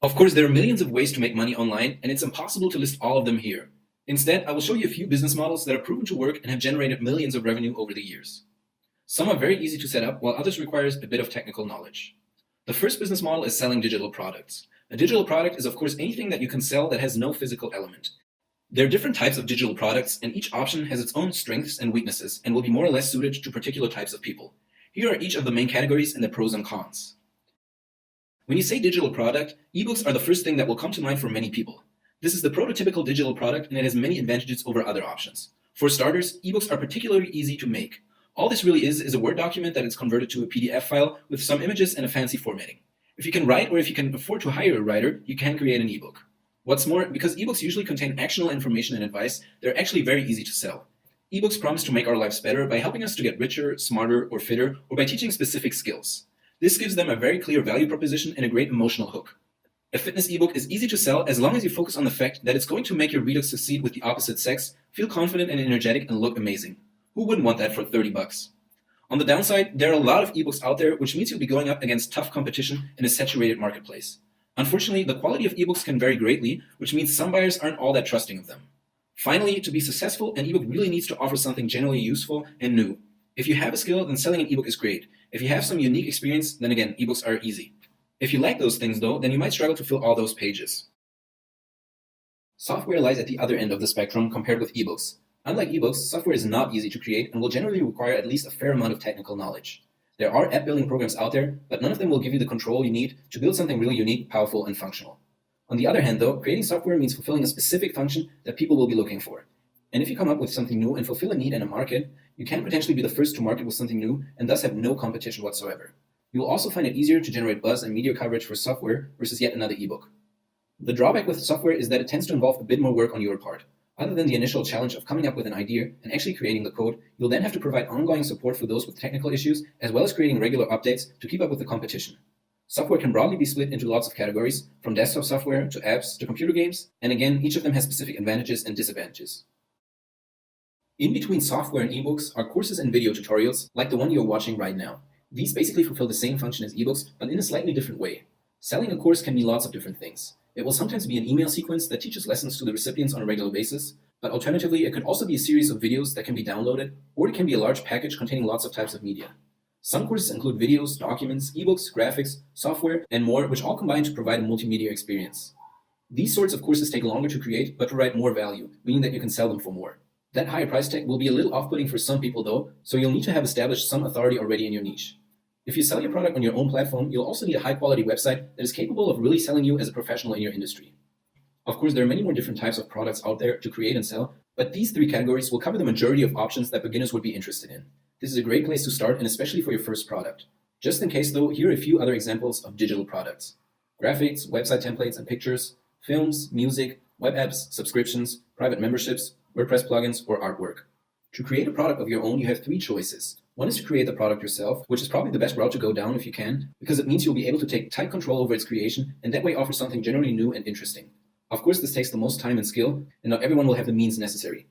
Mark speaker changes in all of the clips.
Speaker 1: Of course, there are millions of ways to make money online, and it's impossible to list all of them here. Instead, I will show you a few business models that are proven to work and have generated millions of revenue over the years. Some are very easy to set up, while others requires a bit of technical knowledge. The first business model is selling digital products. A digital product is of course anything that you can sell that has no physical element. There are different types of digital products, and each option has its own strengths and weaknesses and will be more or less suited to particular types of people. Here are each of the main categories and their pros and cons. When you say digital product, ebooks are the first thing that will come to mind for many people. This is the prototypical digital product, and it has many advantages over other options. For starters, ebooks are particularly easy to make. All this really is a Word document that is converted to a PDF file with some images and a fancy formatting. If you can write, or if you can afford to hire a writer, you can create an ebook. What's more, because ebooks usually contain actionable information and advice, they're actually very easy to sell. Ebooks promise to make our lives better by helping us to get richer, smarter, or fitter, or by teaching specific skills. This gives them a very clear value proposition and a great emotional hook. A fitness ebook is easy to sell as long as you focus on the fact that it's going to make your readers succeed with the opposite sex, feel confident and energetic, and look amazing. Who wouldn't want that for 30 bucks? On the downside, there are a lot of ebooks out there, which means you'll be going up against tough competition in a saturated marketplace. Unfortunately, the quality of ebooks can vary greatly, which means some buyers aren't all that trusting of them. Finally, to be successful, an ebook really needs to offer something genuinely useful and new. If you have a skill, then selling an ebook is great. If you have some unique experience, then again, ebooks are easy. If you lack those things though, then you might struggle to fill all those pages. Software lies at the other end of the spectrum compared with ebooks. Unlike ebooks, software is not easy to create and will generally require at least a fair amount of technical knowledge. There are app building programs out there, but none of them will give you the control you need to build something really unique, powerful, and functional. On the other hand though, creating software means fulfilling a specific function that people will be looking for. And if you come up with something new and fulfill a need in a market, you can potentially be the first to market with something new and thus have no competition whatsoever. You will also find it easier to generate buzz and media coverage for software versus yet another ebook. The drawback with software is that it tends to involve a bit more work on your part. Other than the initial challenge of coming up with an idea and actually creating the code, you'll then have to provide ongoing support for those with technical issues, as well as creating regular updates to keep up with the competition. Software can broadly be split into lots of categories, from desktop software to apps to computer games, and again, each of them has specific advantages and disadvantages. In between software and ebooks are courses and video tutorials, like the one you're watching right now. These basically fulfill the same function as ebooks, but in a slightly different way. Selling a course can mean lots of different things. It will sometimes be an email sequence that teaches lessons to the recipients on a regular basis, but alternatively, it could also be a series of videos that can be downloaded, or it can be a large package containing lots of types of media. Some courses include videos, documents, ebooks, graphics, software, and more, which all combine to provide a multimedia experience. These sorts of courses take longer to create, but provide more value, meaning that you can sell them for more. That higher price tag will be a little off-putting for some people though, so you'll need to have established some authority already in your niche. If you sell your product on your own platform, you'll also need a high-quality website that is capable of really selling you as a professional in your industry. Of course, there are many more different types of products out there to create and sell, but these three categories will cover the majority of options that beginners would be interested in. This is a great place to start, and especially for your first product. Just in case though, here are a few other examples of digital products. Graphics, website templates and pictures, films, music, web apps, subscriptions, private memberships, WordPress plugins, or artwork. To create a product of your own, you have three choices. One is to create the product yourself, which is probably the best route to go down if you can, because it means you'll be able to take tight control over its creation and that way offer something generally new and interesting. Of course, this takes the most time and skill, and not everyone will have the means necessary.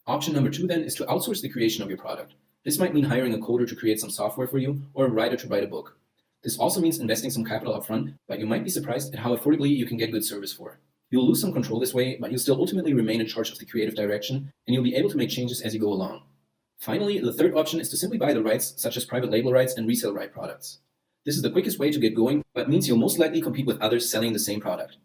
Speaker 1: Option number two then is to outsource the creation of your product. This might mean hiring a coder to create some software for you, or a writer to write a book. This also means investing some capital upfront, but you might be surprised at how affordably you can get good service for. You'll lose some control this way, but you'll still ultimately remain in charge of the creative direction, and you'll be able to make changes as you go along. Finally, the third option is to simply buy the rights, such as private label rights and resale right products. This is the quickest way to get going, but means you'll most likely compete with others selling the same product.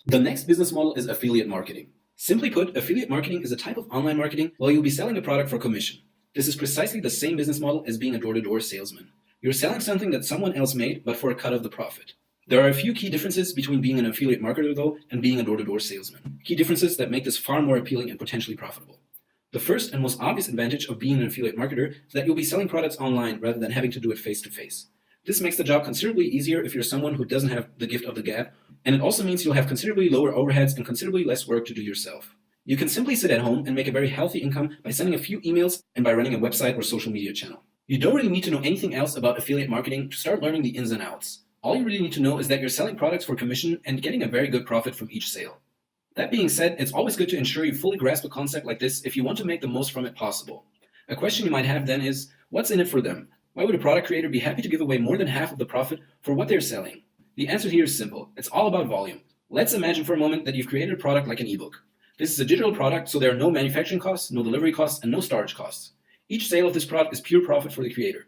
Speaker 1: The next business model is affiliate marketing. Simply put, affiliate marketing is a type of online marketing where you'll be selling a product for commission. This is precisely the same business model as being a door-to-door salesman. You're selling something that someone else made, but for a cut of the profit. There are a few key differences between being an affiliate marketer, though, and being a door-to-door salesman. Key differences that make this far more appealing and potentially profitable. The first and most obvious advantage of being an affiliate marketer is that you'll be selling products online rather than having to do it face-to-face. This makes the job considerably easier if you're someone who doesn't have the gift of the gab, and it also means you'll have considerably lower overheads and considerably less work to do yourself. You can simply sit at home and make a very healthy income by sending a few emails and by running a website or social media channel. You don't really need to know anything else about affiliate marketing to start learning the ins and outs. All you really need to know is that you're selling products for commission and getting a very good profit from each sale. That being said, it's always good to ensure you fully grasp a concept like this if you want to make the most from it possible. A question you might have then is, what's in it for them? Why would a product creator be happy to give away more than half of the profit for what they're selling? The answer here is simple. It's all about volume. Let's imagine for a moment that you've created a product like an ebook. This is a digital product, so there are no manufacturing costs, no delivery costs, and no storage costs. Each sale of this product is pure profit for the creator.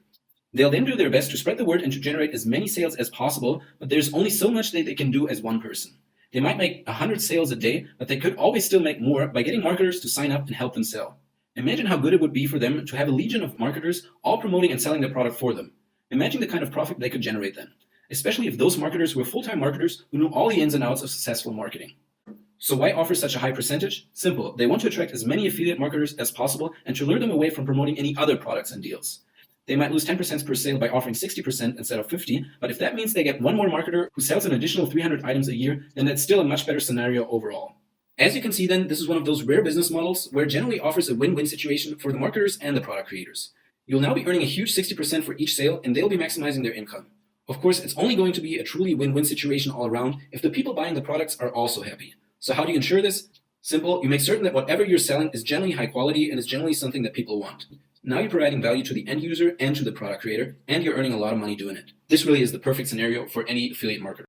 Speaker 1: They'll then do their best to spread the word and to generate as many sales as possible, but there's only so much that they can do as one person. They might make 100 sales a day, but they could always still make more by getting marketers to sign up and help them sell. Imagine how good it would be for them to have a legion of marketers all promoting and selling their product for them. Imagine the kind of profit they could generate then, especially if those marketers were full-time marketers who knew all the ins and outs of successful marketing. So why offer such a high percentage? Simple. They want to attract as many affiliate marketers as possible and to lure them away from promoting any other products and deals. They might lose 10% per sale by offering 60% instead of 50%, but if that means they get one more marketer who sells an additional 300 items a year, then that's still a much better scenario overall. As you can see then, this is one of those rare business models where it generally offers a win-win situation for the marketers and the product creators. You'll now be earning a huge 60% for each sale, and they'll be maximizing their income. Of course, it's only going to be a truly win-win situation all around if the people buying the products are also happy. So how do you ensure this? Simple, you make certain that whatever you're selling is generally high quality and is generally something that people want. Now you're providing value to the end user and to the product creator, and you're earning a lot of money doing it. This really is the perfect scenario for any affiliate marketer.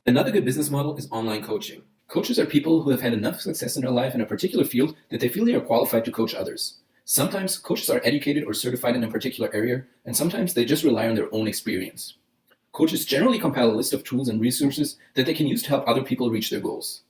Speaker 1: Another good business model is online coaching. Coaches are people who have had enough success in their life in a particular field that they feel they are qualified to coach others. Sometimes coaches are educated or certified in a particular area, and sometimes they just rely on their own experience. Coaches generally compile a list of tools and resources that they can use to help other people reach their goals.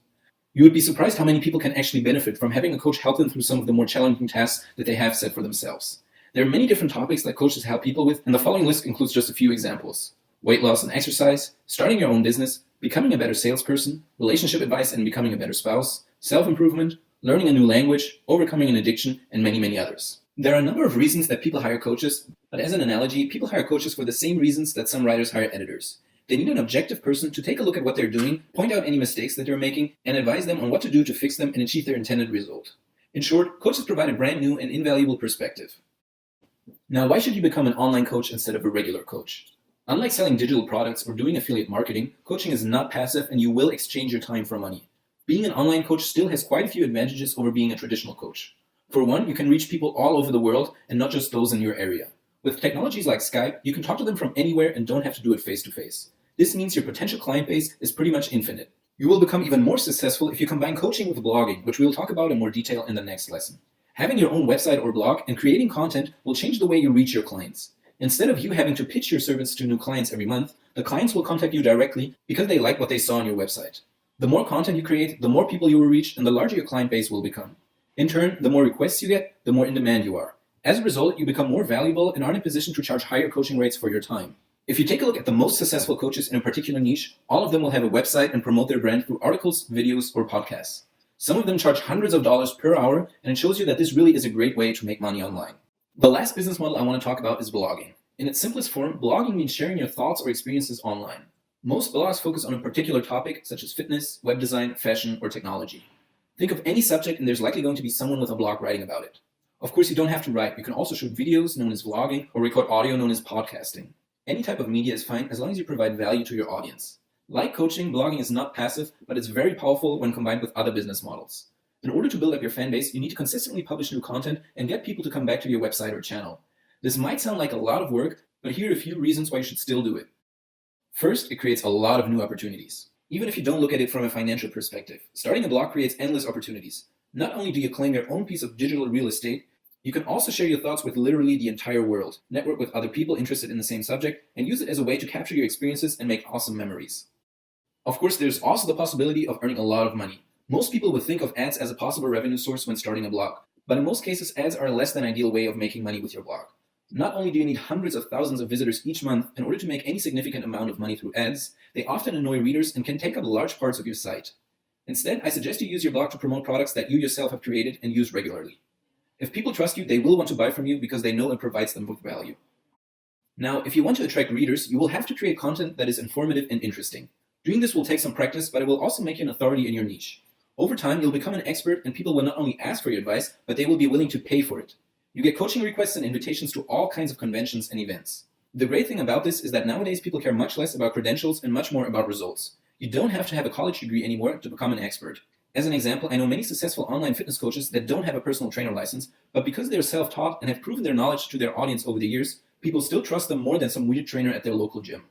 Speaker 1: You would be surprised how many people can actually benefit from having a coach help them through some of the more challenging tasks that they have set for themselves. There are many different topics that coaches help people with, and the following list includes just a few examples: weight loss and exercise, starting your own business, becoming a better salesperson, relationship advice and becoming a better spouse, self-improvement, learning a new language, overcoming an addiction, and many, many others. There are a number of reasons that people hire coaches, but as an analogy, people hire coaches for the same reasons that some writers hire editors. They need an objective person to take a look at what they're doing, point out any mistakes that they're making, and advise them on what to do to fix them and achieve their intended result. In short, coaches provide a brand new and invaluable perspective. Now, why should you become an online coach instead of a regular coach? Unlike selling digital products or doing affiliate marketing, coaching is not passive and you will exchange your time for money. Being an online coach still has quite a few advantages over being a traditional coach. For one, you can reach people all over the world and not just those in your area. With technologies like Skype, you can talk to them from anywhere and don't have to do it face-to-face. This means your potential client base is pretty much infinite. You will become even more successful if you combine coaching with blogging, which we will talk about in more detail in the next lesson. Having your own website or blog and creating content will change the way you reach your clients. Instead of you having to pitch your service to new clients every month, the clients will contact you directly because they like what they saw on your website. The more content you create, the more people you will reach and the larger your client base will become. In turn, the more requests you get, the more in demand you are. As a result, you become more valuable and are in a position to charge higher coaching rates for your time. If you take a look at the most successful coaches in a particular niche, all of them will have a website and promote their brand through articles, videos, or podcasts. Some of them charge hundreds of dollars per hour, and it shows you that this really is a great way to make money online. The last business model I want to talk about is blogging. In its simplest form, blogging means sharing your thoughts or experiences online. Most blogs focus on a particular topic, such as fitness, web design, fashion, or technology. Think of any subject and there's likely going to be someone with a blog writing about it. Of course, you don't have to write. You can also shoot videos, known as vlogging, or record audio, known as podcasting. Any type of media is fine as long as you provide value to your audience. Like coaching, blogging is not passive, but it's very powerful when combined with other business models. In order to build up your fan base, you need to consistently publish new content and get people to come back to your website or channel. This might sound like a lot of work, but here are a few reasons why you should still do it. First, it creates a lot of new opportunities. Even if you don't look at it from a financial perspective, starting a blog creates endless opportunities. Not only do you claim your own piece of digital real estate, you can also share your thoughts with literally the entire world, network with other people interested in the same subject, and use it as a way to capture your experiences and make awesome memories. Of course, there's also the possibility of earning a lot of money. Most people would think of ads as a possible revenue source when starting a blog, but in most cases, ads are a less than ideal way of making money with your blog. Not only do you need hundreds of thousands of visitors each month in order to make any significant amount of money through ads, they often annoy readers and can take up large parts of your site. Instead, I suggest you use your blog to promote products that you yourself have created and use regularly. If people trust you, they will want to buy from you because they know it provides them with value. Now, if you want to attract readers, you will have to create content that is informative and interesting. Doing this will take some practice, but it will also make you an authority in your niche. Over time, you'll become an expert and people will not only ask for your advice, but they will be willing to pay for it. You get coaching requests and invitations to all kinds of conventions and events. The great thing about this is that nowadays people care much less about credentials and much more about results. You don't have to have a college degree anymore to become an expert. As an example, I know many successful online fitness coaches that don't have a personal trainer license, but because they're self-taught and have proven their knowledge to their audience over the years, people still trust them more than some weird trainer at their local gym.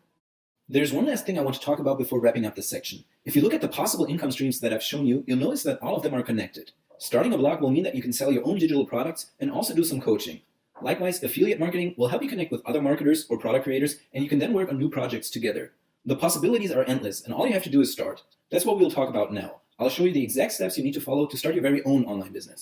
Speaker 1: There's one last thing I want to talk about before wrapping up this section. If you look at the possible income streams that I've shown you, you'll notice that all of them are connected. Starting a blog will mean that you can sell your own digital products and also do some coaching. Likewise, affiliate marketing will help you connect with other marketers or product creators, and you can then work on new projects together. The possibilities are endless, and all you have to do is start. That's what we'll talk about now. I'll show you the exact steps you need to follow to start your very own online business.